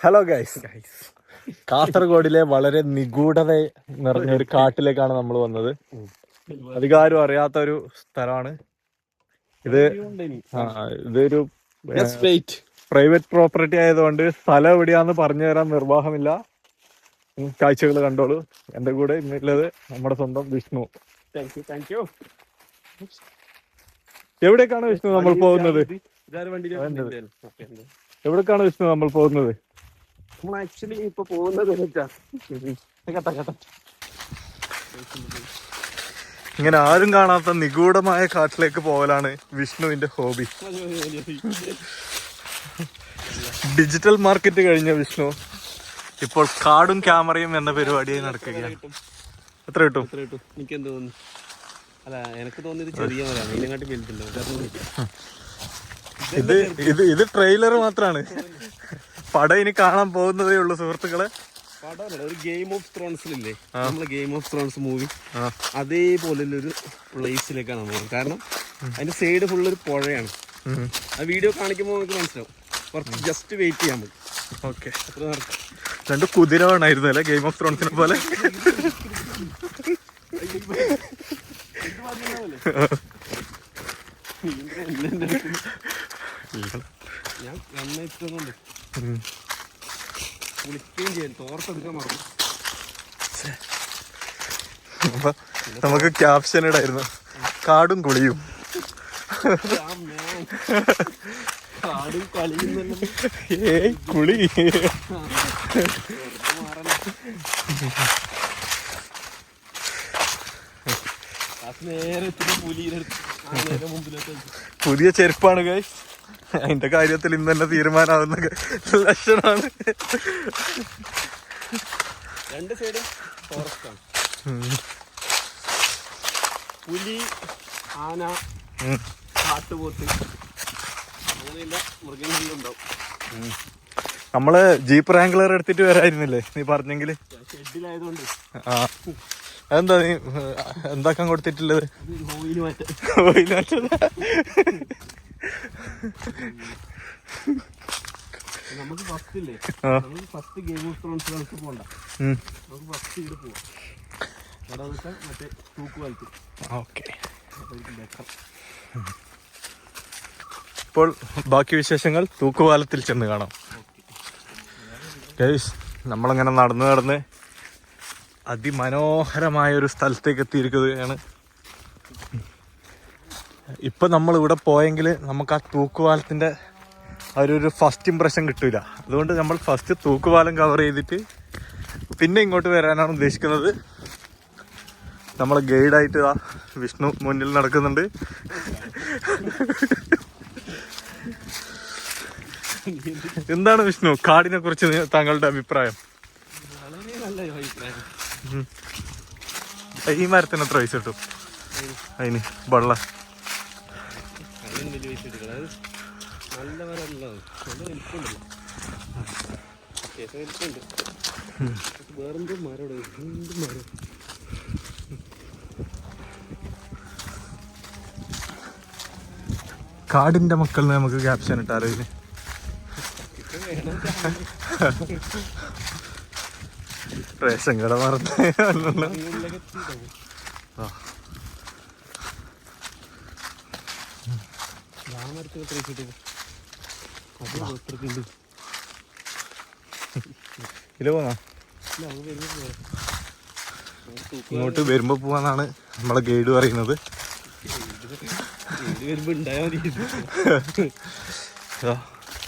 Hello guys, കാസർഗോഡിലെ വളരെ നിഗൂഢത നിറഞ്ഞ ഒരു കാട്ടിലേക്കാണ് നമ്മൾ വന്നത്. അധികാരം അറിയാത്ത ഒരു സ്ഥലമാണ് ഇത്. ഇതൊരു പ്രൈവറ്റ് പ്രോപ്പർട്ടി ആയതുകൊണ്ട് സ്ഥലം എവിടെയാന്ന് പറഞ്ഞു തരാൻ നിർവാഹമില്ല. കാഴ്ചകൾ കണ്ടോളൂ. എന്റെ കൂടെ ഇന്നുള്ളത് നമ്മുടെ സ്വന്തം വിഷ്ണു. Thank you. എവിടേക്കാണ് വിഷ്ണു നമ്മൾ പോകുന്നത്? എവിടേക്കാണ് വിഷ്ണു നമ്മൾ പോകുന്നത്? ആക്ച്വലി ഇപ്പൊ പോകുന്നത് ഇങ്ങനെ ആരും കാണാത്ത നിഗൂഢമായ കാട്ടിലേക്ക് പോകലാണ് വിഷ്ണുവിന്റെ ഹോബി. ഡിജിറ്റൽ മാർക്കറ്റ് കഴിഞ്ഞ വിഷ്ണു ഇപ്പോൾ കാർഡും ക്യാമറയും എന്ന പരിപാടിയായി നടക്കുകയാണ്. എത്ര കിട്ടും? എനിക്ക് എന്ത് തോന്നുന്നു? അല്ല, എനിക്ക് തോന്നിയത് ചെറിയ മരമാണ്, ഇതിനെക്കാട്ടി വലുതല്ലോ. ഇത് ട്രെയിലർ മാത്രമാണ്. പടം ഇനി കാണാൻ പോകുന്നതേ ഉള്ളൂ സുഹൃത്തുക്കളെ. ഒരു ഗെയിം ഓഫ് ത്രോൺസിലില്ലേ, നമ്മള് ഗെയിം ഓഫ് ത്രോൺസ് മൂവി, അതേപോലൊരു പ്ലേസിലേക്കാണ് പോകുന്നത്. കാരണം അതിന്റെ സൈഡ് ഫുള്ള് ഒരു പുഴയാണ്. ആ വീഡിയോ കാണിക്കുമ്പോൾ നമുക്ക് മനസ്സിലാവും. കുറച്ച് ജസ്റ്റ് വെയിറ്റ് ചെയ്യാൻ പറ്റും. ഓക്കെ, രണ്ട് കുതിര വേണമായിരുന്നു അല്ലേ ഗെയിം ഓഫ് ത്രോൺസിനെ പോലെ? ഞാൻ നന്നായിട്ടുണ്ട് കുളിക്കുകയും ചെയ്യാൻ തോർത്തെടുക്കാൻ മറന്നു. നമുക്ക് ക്യാപ്ഷൻ ഇടായിരുന്നു, കാടും കുളിയും. കാടും കളിയും കുളി. നേരെ മുമ്പിലേക്ക് പുതിയ ചെരുപ്പാണ് ഗൈസ്. അതിന്റെ കാര്യത്തിൽ ഇന്ന് തന്നെ തീരുമാനമാവുന്ന ലക്ഷണമാണ്. രണ്ട് സൈഡും ഫോറസ്റ്റാണ്. പുലി, ആന, കാട്ടുപോത്ത്, അങ്ങനെയുള്ള മൃഗങ്ങളും ഉണ്ടാവും. നമ്മള് ജീപ്പ് റാംഗ്ലർ എടുത്തിട്ട് വരായിരുന്നില്ലേ നീ പറഞ്ഞെങ്കില്? ഷെഡിലായതുകൊണ്ട്. ആ, അതെന്താ നീ എന്താക്കാൻ കൊടുത്തിട്ടുള്ളത്? ഓയില് മാറ്റാൻ. നമുക്ക് ഫസ്റ്റ് ഇല്ലേ, നമുക്ക് ഫസ്റ്റ് ഗെയിം ഓഫ് ത്രോൺസ് കളിച്ച് പോകണ്ട. നമുക്ക് ഫസ്റ്റ് ഇവിടെ പോവാം. അവിടെ വെച്ചാൽ മറ്റേ തൂക്കുപാലത്തിൽ. ഓക്കെ, ഇപ്പോൾ ബാക്കി വിശേഷങ്ങൾ തൂക്കുപാലത്തിൽ ചെന്ന് കാണാം. ഗൈസ്, നമ്മളങ്ങനെ നടന്ന് അതിമനോഹരമായ ഒരു സ്ഥലത്തേക്ക് എത്തിയിരിക്കുകയാണ്. ഇപ്പം നമ്മൾ ഇവിടെ പോയെങ്കിൽ നമുക്ക് ആ തൂക്കുപാലത്തിൻ്റെ ഒരു ഫസ്റ്റ് ഇമ്പ്രഷൻ കിട്ടില്ല. അതുകൊണ്ട് നമ്മൾ ഫസ്റ്റ് തൂക്കുപാലം കവർ ചെയ്തിട്ട് പിന്നെ ഇങ്ങോട്ട് വരാനാണ് ഉദ്ദേശിക്കുന്നത്. നമ്മളെ ഗൈഡായിട്ട് ആ വിഷ്ണു മുന്നിൽ നടക്കുന്നുണ്ട്. എന്താണ് വിഷ്ണു കാടിനെ കുറിച്ച് താങ്കളുടെ അഭിപ്രായം? വളരെ നല്ല അഭിപ്രായം. ഈ മരത്തിന് എത്ര പൈസ കിട്ടും? അതിന് വെള്ളം വലിയ പൈസ എടുക്കണം. അത് നല്ല മരമുള്ളതാണ്, നല്ല വലിപ്പമുണ്ടല്ലോ, അത്യാവശ്യം വലിപ്പമുണ്ട്. വേറെന്തോ മരം ഇവിടെ, എന്ത് മരം. കാടിന്റെ മക്കൾ നമുക്ക് ക്യാപ്ഷൻ ഇട്ടാലോ ഇതിന്? റേഷൻ കട മറന്നു. ഇങ്ങോട്ട് വരുമ്പോ പോവാന്നാണ് നമ്മളെ ഗൈഡ് പറയുന്നത്.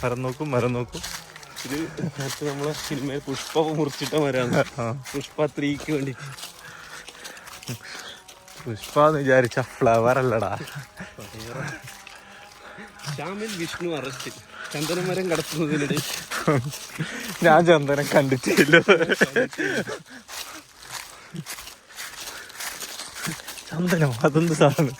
മരം നോക്കും. ഇത് നമ്മളെ സിനിമയിൽ പുഷ്പ മുറിച്ചിട്ട മരമാണ്. പുഷ്പ 3ക്ക് വേണ്ടി. പുഷ്പ എന്ന് വിചാരിച്ച ഫ്ലവർ അല്ലടാ. ശ്യാമിൽ വിഷ്ണു അറസ്റ്റ്. ചന്ദനമരം കടത്തുന്നതിനിടെ ഞാൻ ചന്ദനം കണ്ടിട്ടില്ല. ചന്ദനോ? അതെന്ത് സാധനം?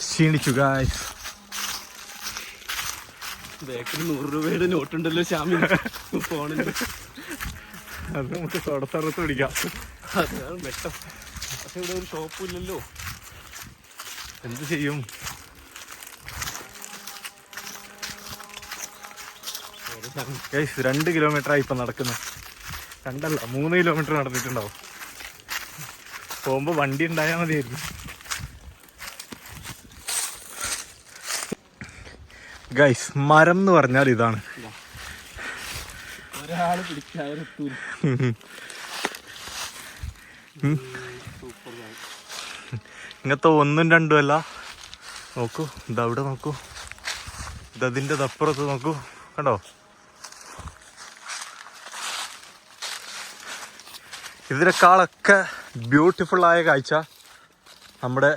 ക്ഷീണിച്ചു ഗായ്സ്. ബാക്കിൽ 100 രൂപയുടെ നോട്ടുണ്ടല്ലോ ശ്യാമിന് ഫോണിൽ. അത് നമുക്ക് തുടത്തറത്ത് പിടിക്കാം. അതാണ് വെട്ടം. പക്ഷെ ഇവിടെ ഒരു ഷോപ്പും ഇല്ലല്ലോ. എന്ത് ചെയ്യും? ഗൈസ് 2 കിലോമീറ്ററായി ഇപ്പം നടക്കുന്നത്. 2 അല്ല 3 കിലോമീറ്റർ നടന്നിട്ടുണ്ടാവും. പോകുമ്പോൾ വണ്ടി ഉണ്ടായാൽ മതിയായിരുന്നു. ഗൈസ് മരം എന്ന് പറഞ്ഞാൽ ഇതാണ്. ഒരാള് പിടിക്കാറെത്തൂല. ഇങ്ങനത്തെ 1ഉം 2ഉം അല്ല. നോക്കൂ, ഇതവിടെ നോക്കൂ, ഇതതിൻ്റെ അപ്പുറത്ത് നോക്കൂ, കണ്ടോ? ഇതിനേക്കാളൊക്കെ ബ്യൂട്ടിഫുൾ ആയ കാഴ്ച നമ്മുടെ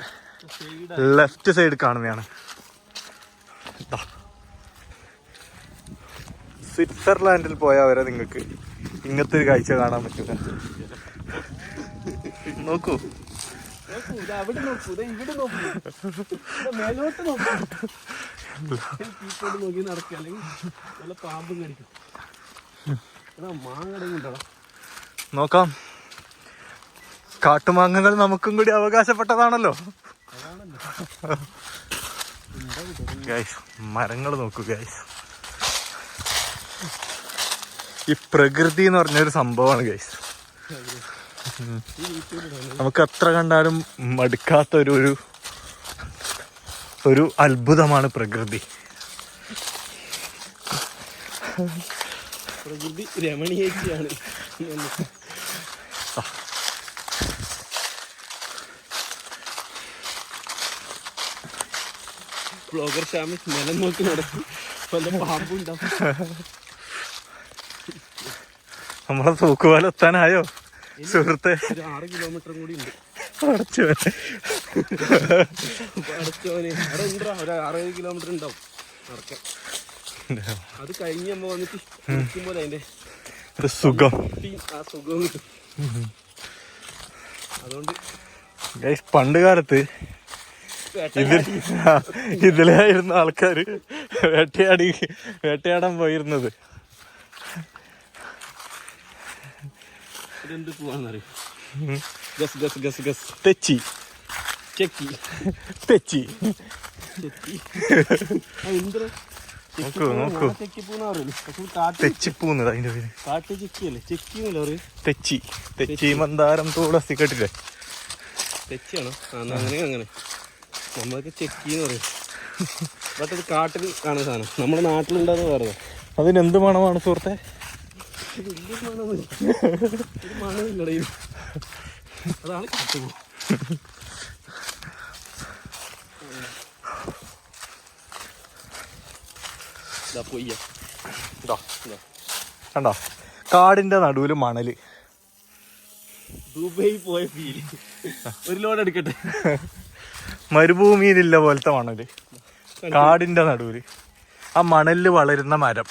ലെഫ്റ്റ് സൈഡ് കാണുന്നതാണ്. സ്വിറ്റ്സർലാൻഡിൽ പോയാൽ വരെ നിങ്ങൾക്ക് ഇങ്ങനത്തെ ഒരു കാഴ്ച കാണാൻ പറ്റില്ല. നോക്കൂ, അവിടെ നോക്കൂ, ഇവിടെ നോക്കൂ, മേലോട്ട് നോക്കൂ. നോക്കി നടക്കുക, അല്ലെങ്കിൽ നല്ല പാമ്പും കടിക്കും. മാങ്ങടങ്ങുണ്ടോ നോക്കാം. കാട്ടുമാങ്ങകൾ നമുക്കും കൂടി അവകാശപ്പെട്ടതാണല്ലോ. ഗൈസ് മരങ്ങൾ നോക്കൂ ഗൈസ്. ഈ പ്രകൃതി എന്ന് പറഞ്ഞൊരു സംഭവമാണ് ഗൈസ്. നമുക്ക് എത്ര കണ്ടാലും മടുക്കാത്ത ഒരു അത്ഭുതമാണ് പ്രകൃതി. പ്രകൃതി രമണീയമാണ്. ബ്ലോഗർ ഷാമി നിലം നോക്കി നടക്കും, പല പാമ്പുണ്ടാവും. നമ്മളെ തൂക്കുപാലം എത്താനായോ സുഹൃത്തെ? 6 കിലോമീറ്റർ കൂടി ഉണ്ട്. അവിടെ 6 കിലോമീറ്റർ ഉണ്ടാവും നടക്കാൻ. അത് കഴിഞ്ഞ് നമ്മ വന്നിട്ട് കുടിക്കുമ്പോൾ അതിന്റെ സുഖം, ആ സുഖം കിട്ടും. അതുകൊണ്ട് പണ്ട് കാലത്ത് ഇതിലായിരുന്ന ആൾക്കാര് വേട്ടയാടാൻ പോയിരുന്നത്. ഇതെന്ത് പോവാന്നറിയോ? Guess guess guess guess. തെച്ചി ചെക്കി തെച്ചി. നോക്കൂ നോക്കൂ, തെച്ചിപ്പൂന്നത് അതിന്റെ പേര്. കാട്ടു ചെക്കിയല്ലേ? ചെക്കിന്നല്ലേ പറയും? തെച്ചി, തെച്ചി മന്ദാരം തുളസി കേട്ടില്ലേ? തെച്ചിയാണോ? അങ്ങനെ അങ്ങനെ നമ്മളൊക്കെ ചെക്കിന്ന് പറയും. ബട്ട് അത് കാട്ടിൽ കാണുന്ന സാധനം, നമ്മുടെ നാട്ടിലുണ്ടാന്ന് പറയുന്നത്. അതിനെന്ത് മണമാണ് സുഹൃത്തെ? വലിയ മണമൊന്നുമില്ല, ഒരു മണമില്ലടേ. അതാണ് കാട്ടുപൂ. കണ്ടോ കാടിന്റെ നടുവില് മണല്. ദുബൈ പോയ ഫീല്. ഒരു ലോഡ് എടുക്കട്ടെ. മരുഭൂമിയിലില്ല പോലത്തെ മണല് കാടിന്റെ നടുവില്. ആ മണലില് വളരുന്ന മരം.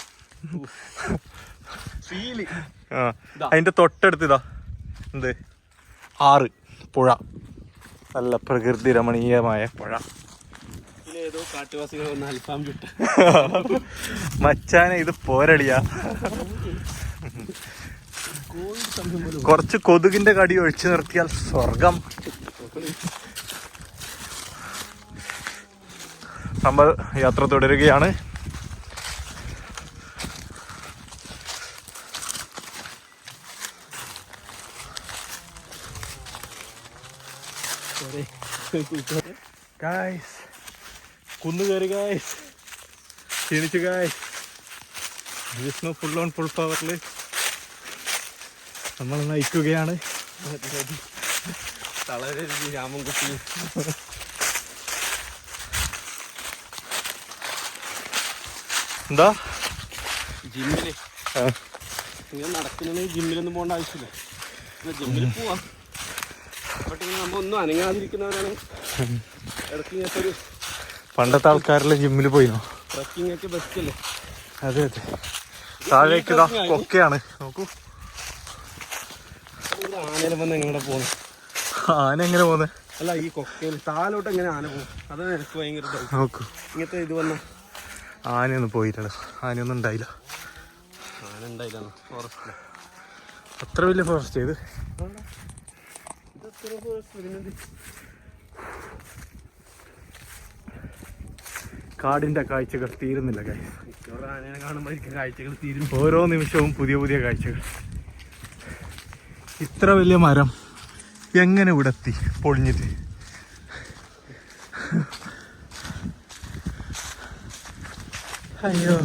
അതിന്റെ തൊട്ടടുത്ത് ഇതാ എന്ത്? ആറ്, പുഴ, നല്ല പ്രകൃതി രമണീയമായ പുഴ. ഏതോ കാട്ടുവാസികൾ വന്ന് അൽഫാം ചുട്ട മച്ചാനെ ഇത് പോരടിയാ. കുറച്ച് കൊതുകിന്റെ കടി ഒഴിച്ചു നിർത്തിയാൽ സ്വർഗം. നമ്മൾ യാത്ര തുടരുകയാണ്. ഗായ്സ് കുന്നു കയറി ഗായ്സ്, ക്ഷീണിച്ചു guys. Vishnu full on full പവറില് നമ്മൾ നയിക്കുകയാണ്. തളരെ രാമൻകുട്ടി. എന്താ ജിമ്മില് ഇങ്ങനെ നടക്കുന്നതിന് ജിമ്മിലൊന്നും പോകേണ്ട ആവശ്യമില്ല. ജിമ്മിൽ പോവാം, ബട്ട് ഇങ്ങനെ നമ്മ ഒന്നും അനങ്ങാതിരിക്കുന്നവരാണ്. ഇടയ്ക്ക് ഇങ്ങനത്തെ ഒരു പണ്ടത്തെ ആൾക്കാരെല്ലാം ജിമ്മിൽ പോയിനോ? ട്രക്കിംഗ് ഒക്കെ ബെസ്റ്റ് അല്ലേ? അതെ അതെ. താഴേക്ക് ഇതാ കൊക്കയാണ് നോക്കൂ. ആനയിലും വന്ന് എങ്ങനെ പോകുന്നു? ആന എങ്ങനെ പോകുന്നത്? അല്ല, ഈ കൊക്കയിൽ താലോട്ട് എങ്ങനെ ആന പോകും? അത് എനിക്ക് ഭയങ്കര നോക്കൂ. ഇങ്ങനത്തെ ഇത് വന്ന ആനയൊന്നും പോയില്ല, ആനയൊന്നും ഉണ്ടായില്ല. ആന ഉണ്ടായില്ല ഫോറസ്റ്റില്. അത്ര വലിയ ഫോറസ്റ്റ് ഇത്. കാടിന്റെ കാഴ്ചകൾ തീരുന്നില്ല guys. ആനയെ കാണുമ്പോൾ കാഴ്ചകൾ തീരും. ഓരോ നിമിഷവും പുതിയ പുതിയ കാഴ്ചകൾ. ഇത്ര വലിയ മരം എങ്ങനെ ഇവിടെ എത്തി പൊളിഞ്ഞിട്ട്? അയ്യോ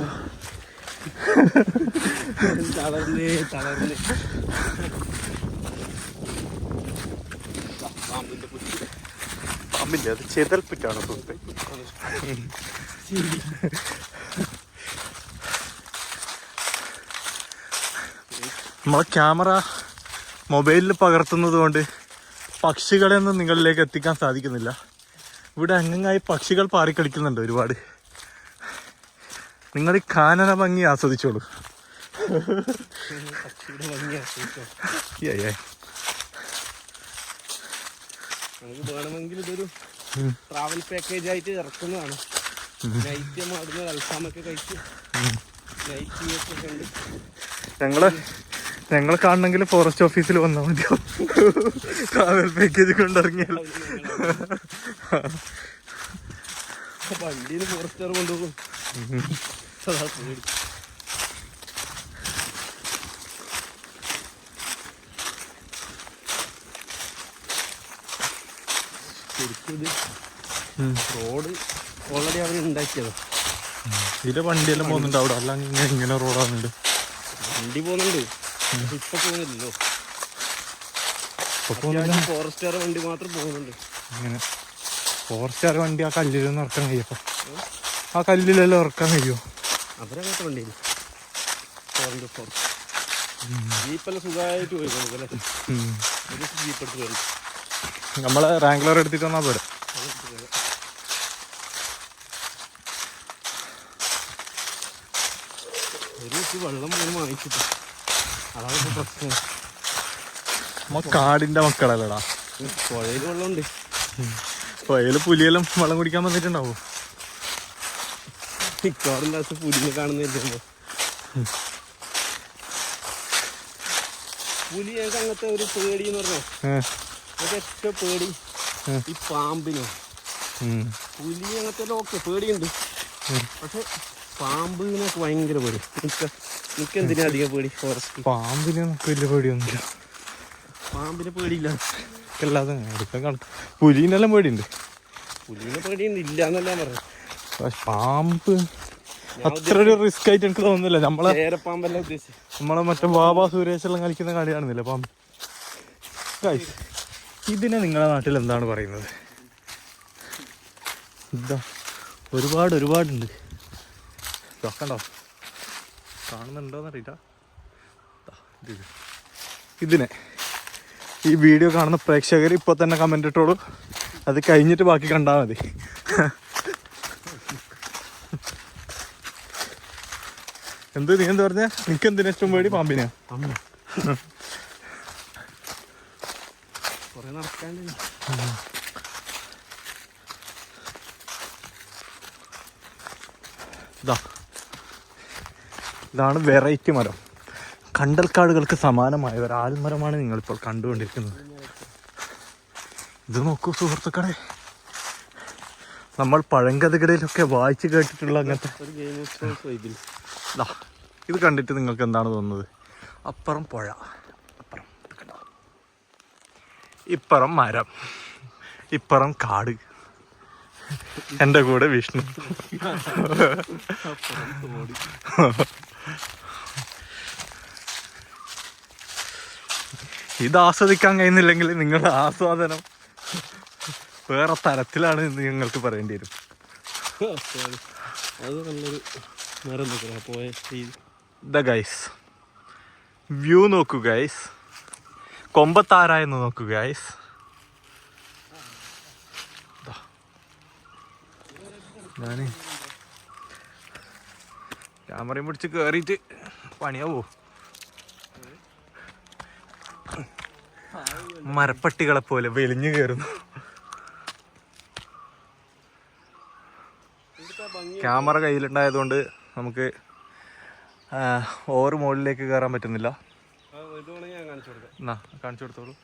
തളർന്നേ. പാമ്പില്ല, അത് ചെതൽപ്പിറ്റാണ് സുഹൃത്തെ. നമ്മളെ ക്യാമറ മൊബൈലിൽ പകർത്തുന്നത് കൊണ്ട് പക്ഷികളെയൊന്നും നിങ്ങളിലേക്ക് എത്തിക്കാൻ സാധിക്കുന്നില്ല. ഇവിടെ അങ്ങങ്ങായി പക്ഷികൾ പാറിക്കളിക്കുന്നുണ്ട് ഒരുപാട്. നിങ്ങൾ ഈ കാനന ഭംഗി ആസ്വദിച്ചോളൂ. നമുക്ക് വേണമെങ്കിൽ ഇതൊരു ട്രാവൽ പാക്കേജ് ആയിട്ട് ഇറക്കുന്നതാണ്. നൈറ്റ് മാടുന്ന അൽഫാമൊക്കെ കഴിച്ച് നൈറ്റ് വ്യൂ ഒക്കെ കണ്ട് ഞങ്ങൾ കാണണമെങ്കിൽ ഫോറസ്റ്റ് ഓഫീസിൽ വന്നാൽ മതിയോ? ട്രാവൽ പാക്കേജ് കൊണ്ടിറങ്ങിയാൽ വണ്ടിയിൽ ഫോറസ്റ്റുകാർ കൊണ്ടുപോകും. റോഡ് ഓൾറെഡി അവർ ഉണ്ടാക്കിയത്. ഇതിലെ വണ്ടിയെല്ലാം പോകുന്നുണ്ട് അവിടെ, അല്ല ഇങ്ങനെ റോഡാകുന്നുണ്ട്. വണ്ടി പോകുന്നുണ്ട്, ഇപ്പൊ പോകുന്നില്ലല്ലോ. ഫോറസ്റ്റുകാർ വണ്ടി മാത്രം പോകുന്നുണ്ട്. ഇങ്ങനെ ഫോറസ്റ്റുകാർ വണ്ടി ആ കല്ലിലൊന്നും ഇറക്കാൻ കഴിയപ്പോ? ആ കല്ലിലെല്ലാം ഇറക്കാൻ കഴിയുമോ? അവരങ്ങനത്തെ വണ്ടിയില്ല. ജീപ്പെല്ലാം സുഖമായിട്ട് പോയി നമുക്കല്ലേ. ഒരു ജീപ്പ് എടുത്ത് വരും. നമ്മളെ റാങ്ക്ലർ എടുത്തിട്ട് വന്നാൽ പോരാ. ഒരു വെള്ളം പോലും വാങ്ങിച്ചിട്ട് അതാണ് പ്രശ്നം. കാടിന്റെ മക്കളല്ലടാ. പുഴയിൽ വെള്ളമുണ്ട്. പുഴയില് പുലിയെല്ലാം വെള്ളം കുടിക്കാൻ വന്നിട്ടുണ്ടാവോ? മിക്കവാറും ലാസ്റ്റ് പുലിനെ കാണുന്നില്ലല്ലോ. പുലി ഞങ്ങൾക്ക് അങ്ങനത്തെ ഒരു പേടി എന്ന് പറഞ്ഞോ, ഏറ്റവും പേടി ഈ പാമ്പിനോ. പുലി അങ്ങനത്തെ ഓക്കെ പേടിയുണ്ട്, പക്ഷെ പാമ്പിനൊക്കെ ഭയങ്കര പേടി. എനിക്കെന്തിനാ അധികം പേടി? ഫോറസ്റ്റ് പാമ്പിനെ നമുക്ക് വലിയ പേടിയൊന്നുമില്ല. പാമ്പിനെ പേടിയില്ല. അല്ലാതെ പുലിനെല്ലാം പേടിയുണ്ട്. പുലിനെ പേടിയൊന്നും ഇല്ല എന്നല്ല പറഞ്ഞു. പാമ്പ് അത്ര ഒരു റിസ്ക് ആയിട്ട് എനിക്ക് തോന്നുന്നില്ല. ചേരപ്പാമ്പെല്ലാം ഉദ്ദേശിച്ചു. നമ്മളെ മറ്റേ ബാബാ സുരേഷ് എല്ലാം കളിക്കുന്ന കളി കാണുന്നില്ല പാമ്പ്. ഇതിനെ നിങ്ങളുടെ നാട്ടിൽ എന്താണ് പറയുന്നത്? ഇതാ ഒരുപാടുണ്ട്. കണ്ടോ, കാണുന്നുണ്ടോന്ന് അറിയില്ല. ഇതിനെ ഈ വീഡിയോ കാണുന്ന പ്രേക്ഷകർ ഇപ്പോൾ തന്നെ കമന്റ് ഇട്ടോളൂ. അത് കഴിഞ്ഞിട്ട് ബാക്കി കണ്ടാൽ മതി. നീ എന്താ പറഞ്ഞ? നിനക്ക് എന്തിനാ ഏറ്റവും പേടി? പാമ്പിനെയാ? ഇതാണ് വെറൈറ്റി മരം. കണ്ടൽക്കാടുകൾക്ക് സമാനമായ ഒരു ആൽമരമാണ് നിങ്ങളിപ്പോൾ കണ്ടുകൊണ്ടിരിക്കുന്നത്. ഇത് നോക്കൂ സുഹൃത്തുക്കളെ, നമ്മൾ പഴങ്കഥകളിലൊക്കെ വായിച്ചു കേട്ടിട്ടുള്ള അങ്ങനത്തെ ഇത് കണ്ടിട്ട് നിങ്ങൾക്ക് എന്താണ് തോന്നുന്നത്? അപ്പുറം പുഴ, ഇപ്പുറം മരം, ഇപ്പുറം കാട്, എൻ്റെ കൂടെ വിഷ്ണു. ഇത് ആസ്വദിക്കാൻ കഴിയുന്നില്ലെങ്കിൽ നിങ്ങളുടെ ആസ്വാദനം വേറെ തരത്തിലാണ് എന്ന് നിങ്ങൾക്ക് പറയേണ്ടി വരും. ഗൈസ് വ്യൂ നോക്കൂ ഗൈസ്, കൊമ്പത്താരായെന്ന് നോക്കൂ ഗൈസ്. ഞാന് ക്യാമറയും പിടിച്ച് കേറിയിട്ട് പണിയാവോ? മരപ്പട്ടികളെ പോലെ വെലിഞ്ഞു കയറുന്നു. ക്യാമറ കയ്യിലുണ്ടായതുകൊണ്ട് നമുക്ക് ഓവർ മുകളിലേക്ക് കയറാൻ പറ്റുന്നില്ല. കാണിച്ചു കൊടുത്തോളൂ.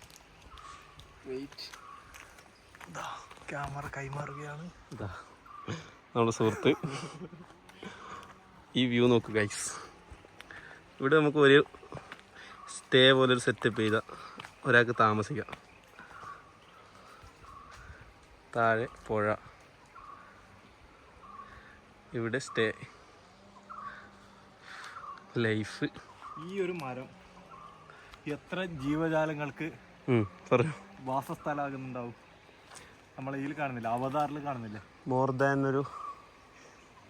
ക്യാമറ കൈമാറുകയാണ്. ഇതാ നമ്മുടെ സുഹൃത്ത്. ഈ വ്യൂ നോക്ക് ഗൈസ്. ഇവിടെ നമുക്ക് ഒരു സ്റ്റേ പോലൊരു സെറ്റപ്പ് ചെയ്ത ഒരാൾക്ക് താമസിക്കാം. താഴെ പുഴ, ഇവിടെ സ്റ്റേ, ലൈഫ്. ഈ ഒരു മരം എത്ര ജീവജാലങ്ങൾക്ക് വാസസ്ഥലമാകുന്നുണ്ടാവും. നമ്മളെ ഇതിൽ കാണുന്നില്ല, അവതാറിൽ കാണുന്നില്ല. മോർ ദാൻ ഒരു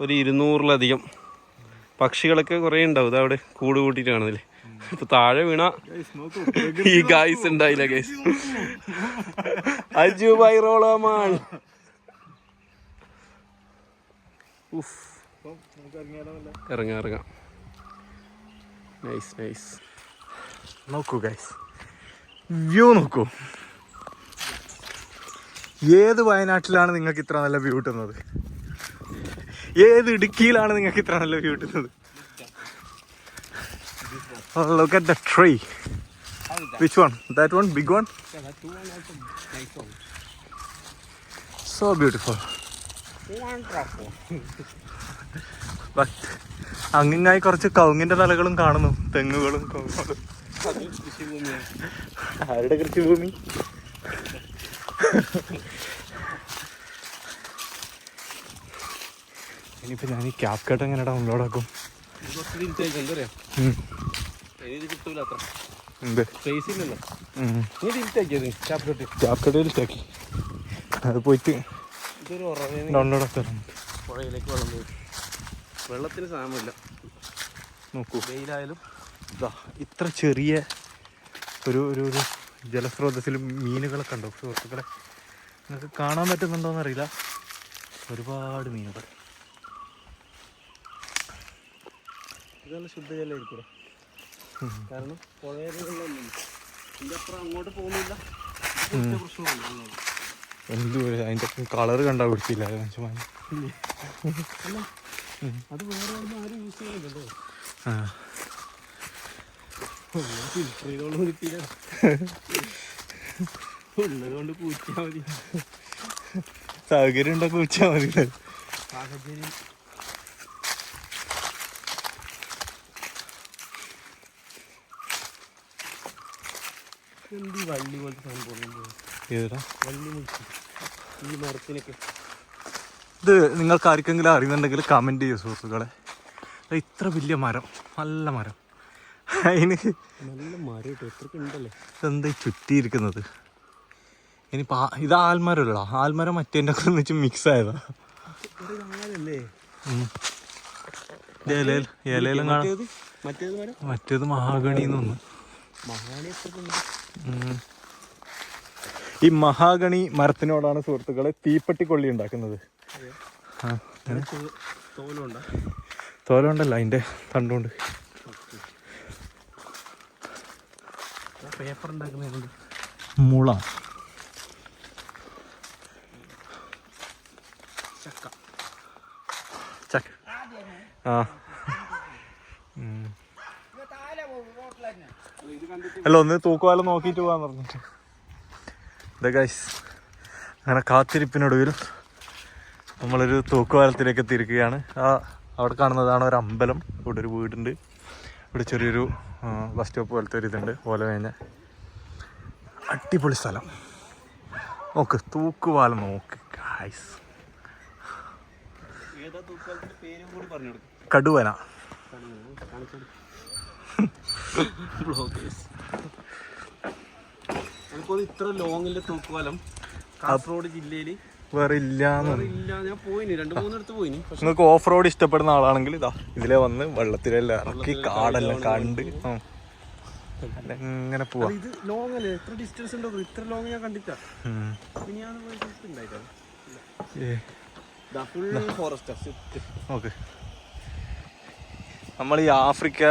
200-ലധികം പക്ഷികളൊക്കെ കുറേ ഉണ്ടാവും. ഇതവിടെ കൂട് കൂട്ടിയിട്ട് കാണുന്നില്ലേ. ഇപ്പൊ താഴെ വീണ ഈ ഗൈസ് ഉണ്ടായില്ല ഗൈസ്. അജു ബൈ റോളമാൻ. ഇറങ്ങാം. നൈസ്. നോക്കൂ ഗൈസ്, വ്യൂ നോക്കൂ. ഏത് വയനാട്ടിലാണ് നിങ്ങൾക്ക് ഇത്ര നല്ല വ്യൂ കിട്ടുന്നത്? ഏത് ഇടുക്കിയിലാണ് നിങ്ങൾക്ക് ഇത്ര നല്ല വ്യൂ കിട്ടുന്നത്? Look at the tree. Which one? That one? Big one? So beautiful. But അങ്ങിങ്ങായി കുറച്ച് കവുങ്ങിന്റെ തലകളും കാണുന്നു, തെങ്ങുകളും കവുങ്ങുകളും. ആരുടെ കൃഷിഭൂമി? ഇനിയിപ്പോ ഞാൻ ഈ ക്യാപ് കട്ട് എങ്ങനെ ഡൗൺലോഡ് ആക്കും? അത് പോയിട്ട് ഡൗൺലോഡ് ആക്കാം. പുഴയിലേക്ക് വെള്ളം പോയി. വെള്ളത്തിന് സാധനമില്ല. നോക്കൂ, വെയിലായാലും ഇതാ ഇത്ര ചെറിയ ഒരു ജലസ്രോതസ്സിൽ മീനുകളൊക്കെ ഉണ്ടോ സുഹൃത്തുക്കളെ? നിങ്ങൾക്ക് കാണാൻ പറ്റുന്നുണ്ടോന്ന് അറിയില്ല. ഒരുപാട് മീനുകൾ. ഇതാണ് ശുദ്ധജലമായിരിക്കും. കാരണം പുഴയിലെ വെള്ളമൊന്നും ഇതിൻ്റെ അപ്പുറം അങ്ങോട്ട് പോകുന്നില്ല. പ്രശ്നമാണ്. എന്ത് അതിൻ്റെ കളറ് കണ്ടാൽ പിടിച്ചില്ല മനുഷ്യന്മാർ. അത് വേറെ ആരും യൂസ് ചെയ്യുന്നില്ലല്ലോ. ഫിൽറ്റർ ചെയ്തോളം കിട്ടിയില്ല. ഉള്ളത് കൊണ്ട് പൂച്ചാൽ മതി. സൗകര്യം ഉണ്ടോ പൂച്ചാൽ മതി. സാഹചര്യം എന്ത് വള്ളി പോലത്തെ സാധനം പോകുന്നുണ്ട്. ഏതാ വള്ളി മുറിച്ച് ഈ മരത്തിനൊക്കെ. ഇത് നിങ്ങൾക്ക് ആർക്കെങ്കിലും അറിയുന്നുണ്ടെങ്കിൽ കമൻറ്റ് ചെയ്യൂ സുഹൃത്തുക്കളെ. ഇത്ര വലിയ മരം, നല്ല മരം. അതിന് നല്ല മരം കേട്ടോ, എത്രയൊക്കെ ഉണ്ടല്ലേ. ഇതെന്താ ചുറ്റിയിരിക്കുന്നത്? ഇനി ഇത് ആൽമരമല്ലോ. ആൽമരം മറ്റേൻ്റെ ഒക്കെ വെച്ച് മിക്സ് ആയതാ. ഇലയിലും കാണാം. മറ്റേത് മഹാഗണിന്ന് തോന്നുന്നു. ഈ മഹാഗണി മരത്തിനോടാണ് സുഹൃത്തുക്കളെ തീപ്പെട്ടി കൊള്ളി ഉണ്ടാക്കുന്നത്. തോലുണ്ടല്ല, അതിന്റെ തണ്ടുകൊണ്ട് പേപ്പർ ഉണ്ടാക്കുന്നുണ്ട്. മുള, ചക്ക. ആ അല്ല, ഒന്ന് തൂക്കുവാല നോക്കിയിട്ട് പോകാന്ന് പറഞ്ഞിട്ട്. ഇതാ ഗൈസ്, അങ്ങനെ കാത്തിരിപ്പിനൊടുവിൽ നമ്മളൊരു തൂക്കുവാലത്തിലേക്ക് എത്തിയിരിക്കുകയാണ്. അവിടെ കാണുന്നതാണ് ഒരു അമ്പലം. ഇവിടെ ഒരു വീടുണ്ട്. ഇവിടെ ചെറിയൊരു ബസ് സ്റ്റോപ്പ് പോലത്തെ ഒരു ഇതുണ്ട്, ഓല കഴിഞ്ഞ അടിപൊളി സ്ഥലം. നോക്ക്, തൂക്കുവാലം നോക്ക് ഗൈസ്. കടുവന. ഇത്ര ലോങ്ങിലെ തൂക്കുവാലം കാസർഗോഡ് ജില്ലയിൽ വേറെ ഇല്ല. ഞാൻ പോയിന് 2-3 പോയിന്. നിങ്ങൾക്ക് ഓഫ് റോഡ് ഇഷ്ടപ്പെടുന്ന ആളാണെങ്കിൽ ഇതാ ഇതിലെ വന്ന് വെള്ളത്തിലെല്ലാം ഇറക്കി കാടെല്ലാം കണ്ട് എങ്ങനെ പോവാ. ഇത് ലോങ് അല്ലേ, എത്ര ഡിസ്റ്റൻസ് ഉണ്ടോ? ഇത്ര ലോങ് ഞാൻ കണ്ടിട്ടാ. ഓക്കെ, നമ്മൾ ഈ ആഫ്രിക്ക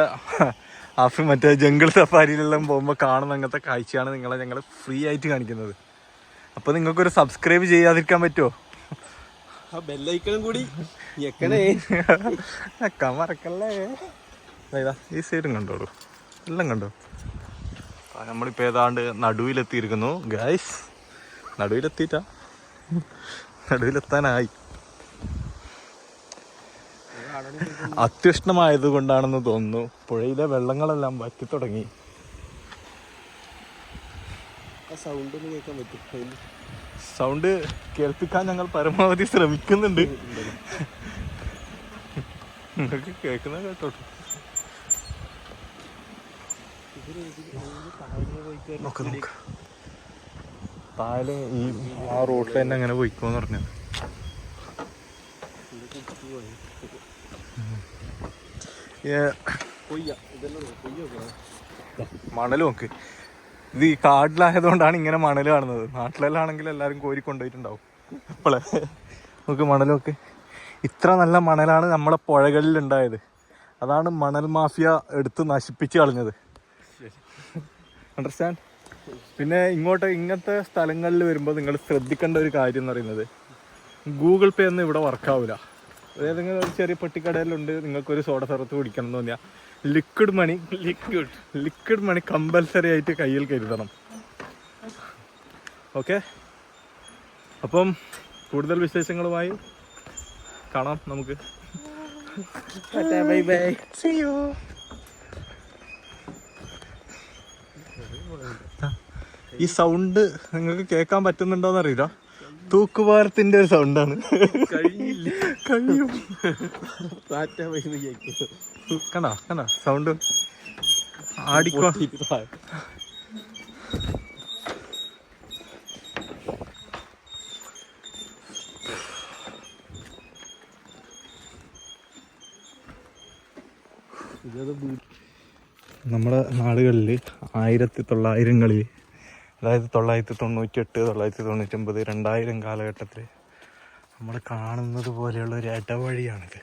മറ്റേ ജംഗിൾ സഫാരിയിലെല്ലാം പോകുമ്പോൾ കാണുന്ന അങ്ങനത്തെ കാഴ്ചയാണ് ഞങ്ങൾ ഫ്രീ ആയിട്ട് കാണിക്കുന്നത്. അപ്പോൾ നിങ്ങൾക്കൊരു സബ്സ്ക്രൈബ് ചെയ്യാതിരിക്കാൻ പറ്റുമോ? ബെല്ലൈക്കണും കൂടി മറക്കല്ലേ. ഈ സൈഡും കണ്ടോളൂ, എല്ലാം കണ്ടോ. നമ്മളിപ്പോൾ ഏതാണ്ട് നടുവിലെത്തിയിരിക്കുന്നു ഗൈസ്. നടുവിലെത്താനായി. അത്യുഷ്ണമായത് കൊണ്ടാണെന്ന് തോന്നുന്നു പുഴയിലെ വെള്ളങ്ങളെല്ലാം വറ്റി തുടങ്ങി. സൗണ്ട് കേൾപ്പിക്കാൻ ഞങ്ങൾ പരമാവധി ശ്രമിക്കുന്നുണ്ട്. നിങ്ങൾക്ക് കേൾക്കുന്നത് കേട്ടോട്ടെ. നോക്ക് താഴെ ഈ ആ റോഡിൽ തന്നെ അങ്ങനെ പോയിക്കോന്ന് പറഞ്ഞത്. മണൽ നോക്ക്. ഇത് ഈ കാട്ടിലായതുകൊണ്ടാണ് ഇങ്ങനെ മണൽ കാണുന്നത്. നാട്ടിലെല്ലാണെങ്കിൽ എല്ലാവരും കോരി കൊണ്ടുപോയിട്ടുണ്ടാവും. അപ്പോളെ നോക്ക് മണൽ നോക്ക്. ഇത്ര നല്ല മണലാണ് നമ്മളെ പുഴകളിൽ ഉണ്ടായത്. അതാണ് മണൽ മാഫിയ എടുത്ത് നശിപ്പിച്ച് കളഞ്ഞത്. അണ്ടർസ്റ്റാൻഡ്? പിന്നെ ഇങ്ങനത്തെ സ്ഥലങ്ങളിൽ വരുമ്പോൾ നിങ്ങൾ ശ്രദ്ധിക്കേണ്ട ഒരു കാര്യം എന്ന് പറയുന്നത്, ഗൂഗിൾ പേ ഒന്നും ഇവിടെ വർക്കാവില്ല. ഏതെങ്കിലും ഒരു ചെറിയ പെട്ടിക്കടയിലുണ്ട്, നിങ്ങൾക്കൊരു സോഡ സർബത്ത് കുടിക്കണം എന്ന് തോന്നിയാൽ ലിക്വിഡ് മണി കമ്പൽസറി ആയിട്ട് കയ്യിൽ കരുതണം. ഓക്കെ, അപ്പം കൂടുതൽ വിശേഷങ്ങളുമായി കാണാം നമുക്ക്. Bye bye, see you. ഈ സൗണ്ട് നിങ്ങൾക്ക് കേൾക്കാൻ പറ്റുന്നുണ്ടോന്ന് അറിയില്ല. തൂക്കുപാലത്തിന്റെ ഒരു സൗണ്ടാണ്. കഴിയും. കണ്ട സൗണ്ട് ആടിക്കോ. നമ്മുടെ നാടുകളിൽ 1900-കളിൽ, അതായത് 1998, 1999, 2000 കാലഘട്ടത്തിൽ നമ്മൾ കാണുന്നത് പോലെയുള്ള ഒരു ഇടവഴിയാണിത്.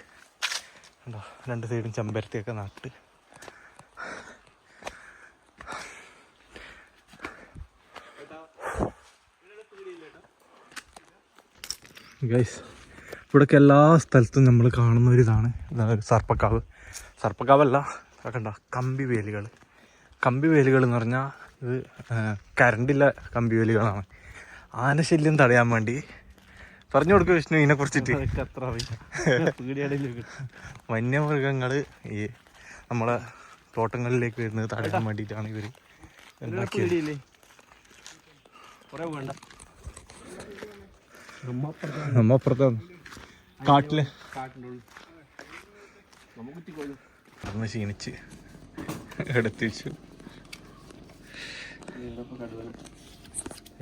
കണ്ടോ, രണ്ട് സൈഡും ചെമ്പരത്തിയൊക്കെ നട്ട്. ഗൈസ്, ഇവിടേക്ക് എല്ലാ സ്ഥലത്തും നമ്മൾ കാണുന്ന ഒരിതാണ്. ഇതാണ് സർപ്പക്കാവല്ല, കണ്ട കമ്പിവേലികൾ എന്ന് പറഞ്ഞാൽ ഇത് കറണ്ടില്ല കമ്പിവേലികളാണ്. ആനശല്യം തടയാൻ വേണ്ടി പറഞ്ഞു കൊടുക്കും വിഷ്ണു ഇതിനെ കുറിച്ചിട്ട്. വന്യമൃഗങ്ങൾ ഈ നമ്മളെ തോട്ടങ്ങളിലേക്ക് വരുന്നത് തടയാൻ വേണ്ടിയിട്ടാണ് ഇവർ ഉണ്ടാക്കിയത്. നമ്മപ്പുറത്താണ് കാട്ടില് അന്ന് ക്ഷീണിച്ച് എടുത്തു വെച്ചു.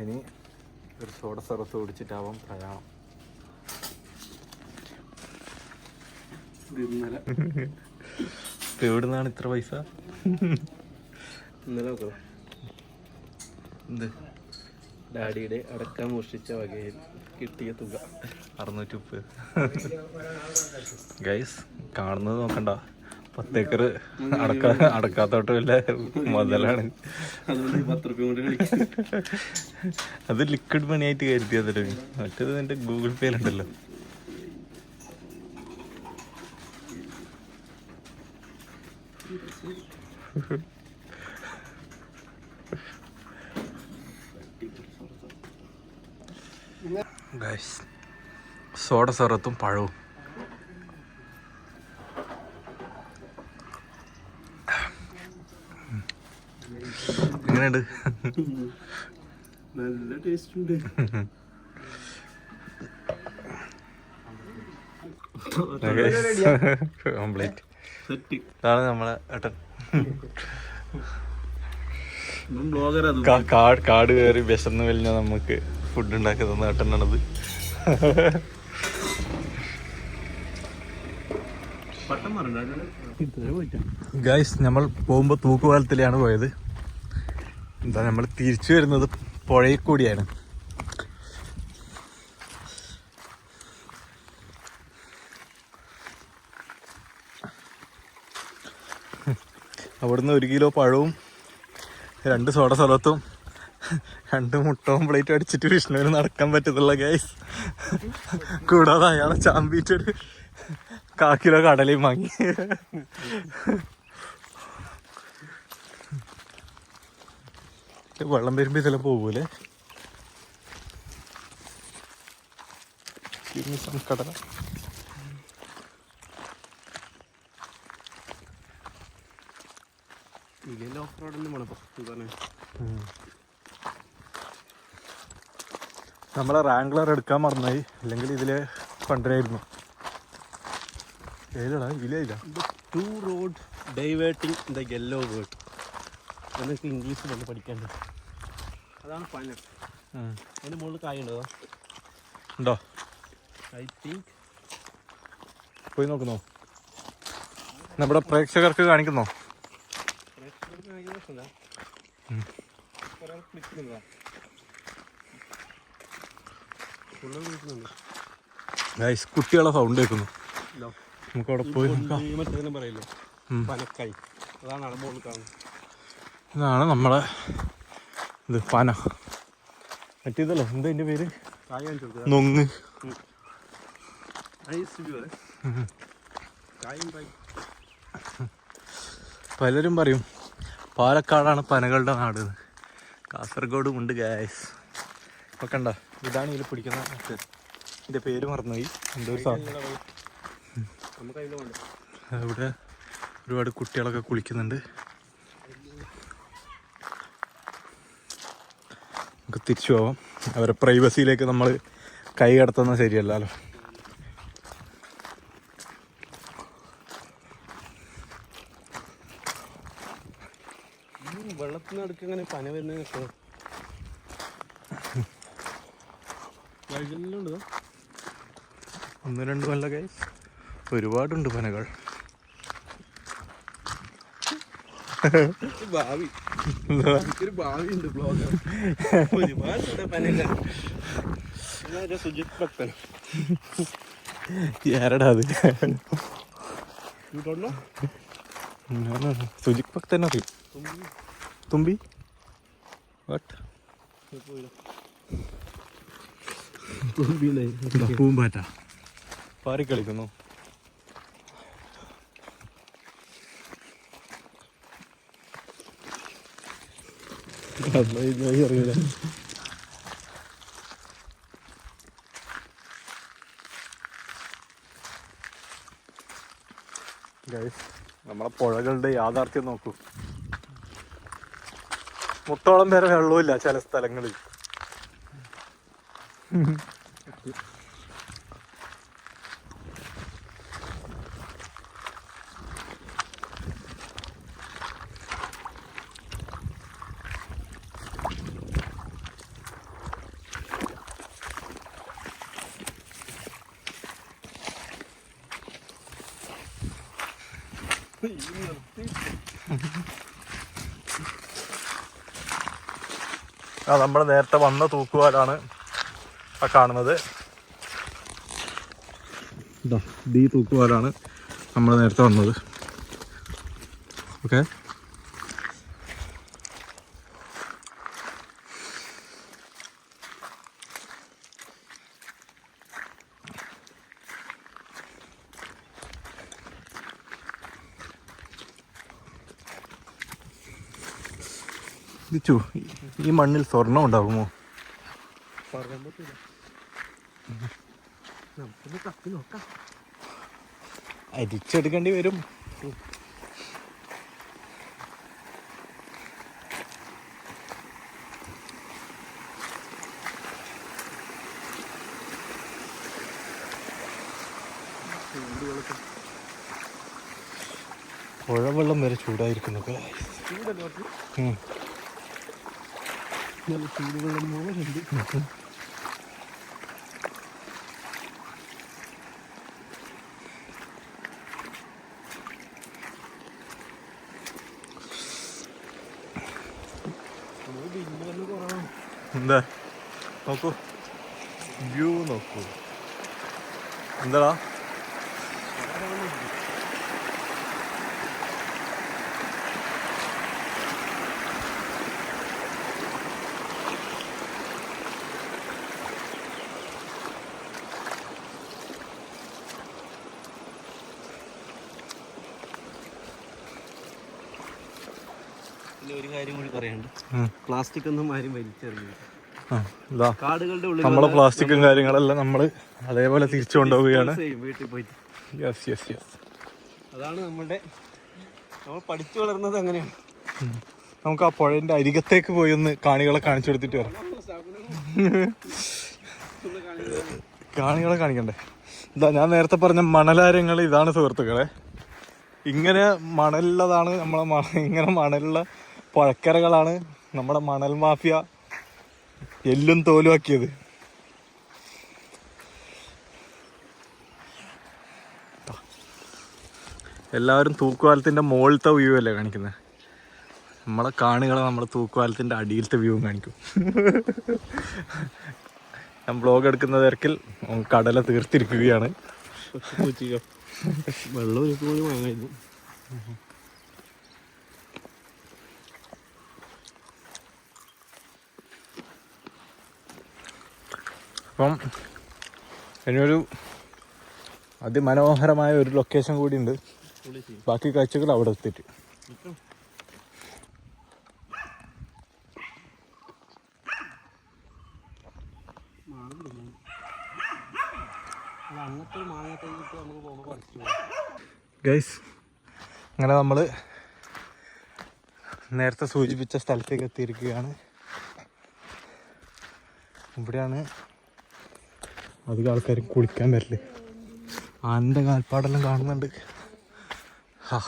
ഇനി ഒരു സോഡ സർബത്ത് കുടിച്ചിട്ടാവാം പ്രയാണം. എവിടുന്നാണ് ഇത്ര പൈസ? എന്ത്? ഡാഡിയുടെ അടക്കാൻ മോഷ്ടിച്ച വകയിൽ കിട്ടിയ തുക 630. ഗൈസ്, കാണുന്നത് നോക്കണ്ട, 10 ഏക്കർ അടക്കാത്തോട്ടമില്ല മുതലാണ്. അത് ലിക്വിഡ് മണിയായിട്ട് കരുതിയതല്ലേ. മറ്റേത് എൻ്റെ ഗൂഗിൾ പേയിലുണ്ടല്ലോ. ഗൈസ്, സോഡ സർബത്തും പഴവും. എങ്ങനെയുണ്ട്? നല്ല ടേസ്റ്റ് ഉണ്ട്. കംപ്ലീറ്റ്. ഇതാണ് നമ്മളെ ഏട്ടൻ. കാട് കയറി വിശന്ന് വലിഞ്ഞ നമുക്ക് ഫുഡ് ഉണ്ടാക്കി തന്ന ഏട്ടനാണത്. ഗൈസ്, നമ്മൾ പോകുമ്പോൾ തൂക്കുപാലത്തിലാണ് പോയത്. എന്താ, നമ്മൾ തിരിച്ചു വരുന്നത് പുഴയിൽ കൂടിയാണ്. അവിടുന്ന് 1 കിലോ പഴവും 2 സോഡ സർബത്തും 2 മുട്ട ഓംപ്ലേറ്റും അടിച്ചിട്ട് വിഷ്ണുവിന് നടക്കാൻ പറ്റത്തുള്ള ഗൈസ്. കൂടാതെ അയാളെ ചാമ്പിയിട്ടൊരു 1/4 കിലോ കടലയും വാങ്ങി. വെള്ളം വരുമ്പോ ഇതെല്ലാം പോകൂലേ. കടല. ഓഫ് റോഡൊന്നും വേണം നമ്മളെ റാംഗ്ലർ എടുക്കാൻ മറന്നായി, അല്ലെങ്കിൽ ഇതില് കൊണ്ടുവരായിരുന്നു. ഏതാടാ ഇല്ല to road diverting the yellow word എന്നൊക്കെ ഇംഗ്ലീഷിൽ വന്ന് പഠിക്കേണ്ടത്. അതാണ് പന. അതിൻ്റെ മുകളിൽ കായുണ്ടോ? ഉണ്ടോ? I think. പോയി നോക്കുന്നോ? നമ്മുടെ പ്രേക്ഷകർക്ക് കാണിക്കുന്നോ? കുട്ടികളെ സൗണ്ട് കേൾക്കുന്നു. നമുക്ക് അവിടെ പോയി മറ്റേതിനും പറയില്ലേ പനക്കായി, അതാണ് അവിടെ മുകളിൽ കാണുന്നത്. ഇതാണ് നമ്മളെ ഇത് പന. മറ്റേതല്ലോ എന്താ എൻ്റെ പേര്? നൊങ്ങ്. പലരും പറയും പാലക്കാടാണ് പനകളുടെ നാട്. കാസർഗോഡും ഉണ്ട് ഗായ്സ്. ഇപ്പൊ കണ്ട, ഇതാണ് ഇതിൽ പിടിക്കുന്ന ഇതിൻ്റെ പേര് മറന്നുപോയി. എന്തോ ഒരു സാധനം. അവിടെ ഒരുപാട് കുട്ടികളൊക്കെ കുളിക്കുന്നുണ്ട്. നമുക്ക് തിരിച്ചു പോവാം. അവരെ പ്രൈവസിയിലേക്ക് നമ്മൾ കൈ കടത്തുന്നത് ശരിയല്ലല്ലോ. വെള്ളത്തിന് അടുക്ക് അങ്ങനെ പന വരുന്നത് ഒന്ന് രണ്ടുമല്ല ഗൈസ്, ഒരുപാടുണ്ട് പനകൾ. ഭാവി ഒരു ഭാവിയുണ്ട് ബ്ലോഗ്. ഒരുപാട് പനകൾ. സുജിത് ഭക്തൻ ആരടാ അത്? സുജിത് ഭക്തൻ അറിയും. തുമ്പി പൂമ്പാറ്റ പാറി കളിക്കുന്നു. അറിയില്ല. നമ്മളെ പുഴകളുടെ യാഥാർത്ഥ്യം നോക്കൂ. മുട്ടോളം വരെ വെള്ളമില്ല ചില സ്ഥലങ്ങളിൽ. നമ്മൾ നേരത്തെ വന്ന തൂക്കുപാലാണ് ആ കാണുന്നത്. ഈ തൂക്കുപാലാണ് നമ്മൾ നേരത്തെ വന്നത്. ഓക്കെ, ഈ മണ്ണിൽ സ്വർണം ഉണ്ടാകുമോ? പറയാൻ പറ്റില്ല. നമുക്കൊന്ന് കത്തി നോക്കാം. അരിച്ചെടുക്കേണ്ടി വരും. പുഴവെള്ളം വരെ ചൂടായിരിക്കുന്നു. ചൂടുവെള്ളം മോളുണ്ട്. എന്താ നോക്കൂ, വ്യൂ നോക്കൂ. എന്താടാ ഒരു കാര്യം കൂടി പറയാനുണ്ട്. പ്ലാസ്റ്റിക് ഒന്നും ആരും വലിച്ചെറിഞ്ഞു. ഇതാ കാടുകളുടെ ഉള്ളിൽ നമ്മളെ പ്ലാസ്റ്റിക്കും കാര്യങ്ങളെല്ലാം നമ്മൾ അതേപോലെ തിരിച്ചു കൊണ്ടുപോവുകയാണ്. വീട്ടിൽ പോയിട്ട് യെസ് യെസ് യെസ്. അതാണ് നമ്മൾ പഠിച്ചു വളർന്നത് അങ്ങനെയാണ്. നമുക്ക് ആ പുഴയുടെ അരികത്തേക്ക് പോയി ഒന്ന് കാണികളെ കാണിച്ചു കൊടുത്തിട്ട് വരാം. കാണികളെ കാണിക്കണ്ടേ? ഇതാ ഞാൻ നേരത്തെ പറഞ്ഞ മണലാരങ്ങൾ ഇതാണ് സുഹൃത്തുക്കളെ. ഇങ്ങനെ മണലുള്ളതാണ് ഇങ്ങനെ മണലുള്ള പുഴക്കരകളാണ് നമ്മുടെ മണൽ മാഫിയ എല്ലും തോലുമാക്കിയത്. എല്ലാവരും തൂക്കുപാലത്തിൻ്റെ മുകളിലത്തെ വ്യൂ അല്ലേ കാണിക്കുന്നത്. നമ്മളെ കാണികളെ നമ്മൾ തൂക്കുപാലത്തിൻ്റെ അടിയിലത്തെ വ്യൂ കാണിക്കും. ഞാൻ ബ്ലോഗ് എടുക്കുന്ന തിരക്കിൽ കടല തീർത്തിരിക്കുകയാണ്. വെള്ളം വാങ്ങായിരുന്നു. അപ്പം ഇനിയൊരു അതിമനോഹരമായ ഒരു ലൊക്കേഷൻ കൂടി ഉണ്ട്. ബാക്കി കാഴ്ചകൾ അവിടെ എത്തിയിട്ട്. ഗൈസ്, അങ്ങനെ നമ്മൾ നേരത്തെ സൂചിപ്പിച്ച സ്ഥലത്തേക്ക് എത്തിയിരിക്കുകയാണ്. ഇവിടെയാണ് അധികം ആൾക്കാർ കുളിക്കാൻ വരല്. ആൻ്റെ കാൽപ്പാടെല്ലാം കാണുന്നുണ്ട്. ആ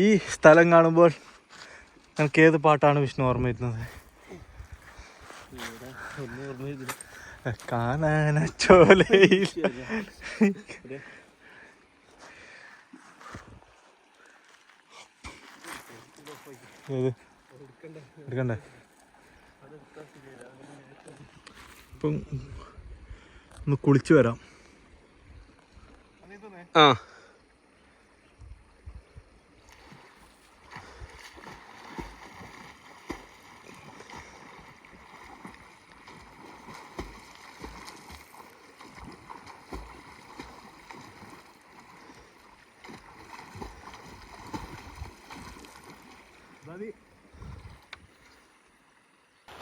ഈ സ്ഥലം കാണുമ്പോൾ എനിക്ക് ഏത് പാട്ടാണ് വിഷ്ണു ഓർമ്മ വരുന്നത്? കാനനച്ചോലയിൽ എടുക്കണ്ടേ? ഇപ്പം ഒന്ന് കുളിച്ചു വരാം. ആ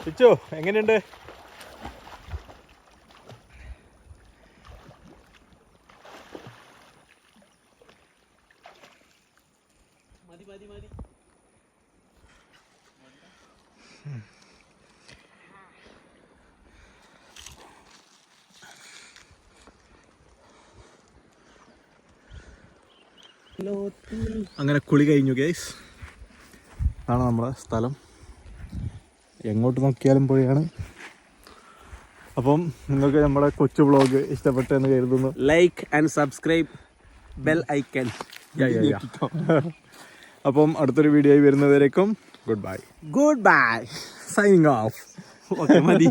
ചിച്ചു, എങ്ങനെയുണ്ട്? അങ്ങനെ കുളി കഴിഞ്ഞു ഗൈസ്. ഇതാണ് നമ്മുടെ സ്ഥലം. എങ്ങോട്ട് നോക്കിയാലും പുഴയാണ്. അപ്പം നിങ്ങൾക്ക് നമ്മുടെ കൊച്ചു വ്ളോഗ് ഇഷ്ടപ്പെട്ടെന്ന് കരുതുന്നു. Like and subscribe, bell icon. അപ്പം അടുത്തൊരു വീഡിയോ ആയി വരുന്നവരേക്കും good bye. Good bye. Signing off. Okay, മതി.